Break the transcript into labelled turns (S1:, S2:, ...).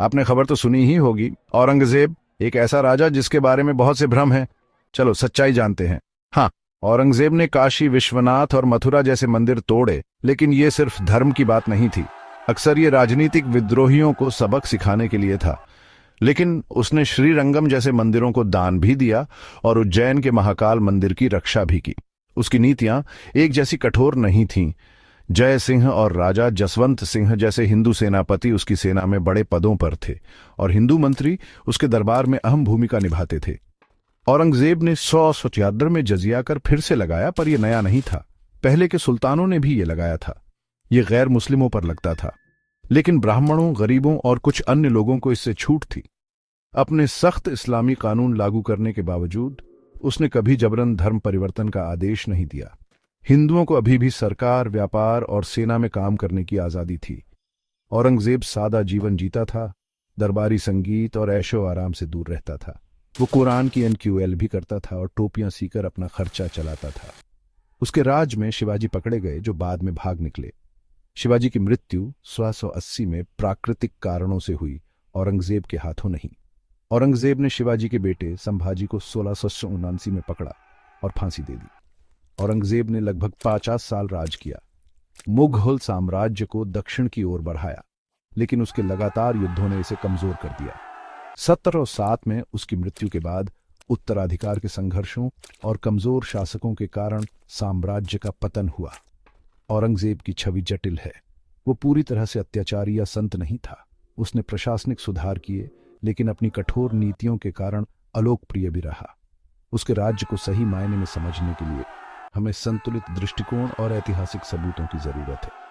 S1: आपने खबर तो सुनी ही होगी, औरंगजेब एक ऐसा राजा जिसके बारे में बहुत से भ्रम हैं। चलो सच्चाई जानते हैं। हाँ, औरंगजेब ने काशी विश्वनाथ और मथुरा जैसे मंदिर तोड़े, लेकिन ये सिर्फ धर्म की बात नहीं थी। अक्सर ये राजनीतिक विद्रोहियों को सबक सिखाने के लिए था। लेकिन उसने श्रीरंगम जैसे मंदिरों को दान भी दिया और उज्जैन के महाकाल मंदिर की रक्षा भी की। उसकी नीतियां एक जैसी कठोर नहीं थीं। जय सिंह और राजा जसवंत सिंह जैसे हिंदू सेनापति उसकी सेना में बड़े पदों पर थे और हिंदू मंत्री उसके दरबार में अहम भूमिका निभाते थे। औरंगजेब ने 177 में जजिया कर फिर से लगाया, पर यह नया नहीं था। पहले के सुल्तानों ने भी ये लगाया था। ये गैर मुस्लिमों पर लगता था, लेकिन ब्राह्मणों, गरीबों और कुछ अन्य लोगों को इससे छूट थी। अपने सख्त इस्लामी कानून लागू करने के बावजूद उसने कभी जबरन धर्म परिवर्तन का आदेश नहीं दिया। हिंदुओं को अभी भी सरकार, व्यापार और सेना में काम करने की आजादी थी। औरंगजेब सादा जीवन जीता था, दरबारी संगीत और ऐशो आराम से दूर रहता था। वो कुरान की एनक्यूएल भी करता था और टोपियां सीकर अपना खर्चा चलाता था। उसके राज में शिवाजी पकड़े गए, जो बाद में भाग निकले। शिवाजी की मृत्यु 1680 में प्राकृतिक कारणों से हुई, औरंगजेब के हाथों नहीं। औरंगजेब ने शिवाजी के बेटे संभाजी को 1679 में पकड़ा और फांसी दे दी। औरंगजेब ने लगभग 50 साल राज किया, मुगल साम्राज्य को दक्षिण की ओर बढ़ाया, लेकिन उसके लगातार युद्धों ने इसे कमजोर कर दिया। 1707 में उसकी मृत्यु के बाद उत्तराधिकार के संघर्षों और कमजोर शासकों के कारण साम्राज्य का पतन हुआ। औरंगजेब की छवि जटिल है। वो पूरी तरह से अत्याचारी या संत नहीं था। उसने प्रशासनिक सुधार किए, लेकिन अपनी कठोर नीतियों के कारण अलोकप्रिय भी रहा। उसके राज्य को सही मायने में समझने के लिए हमें संतुलित दृष्टिकोण और ऐतिहासिक सबूतों की जरूरत है।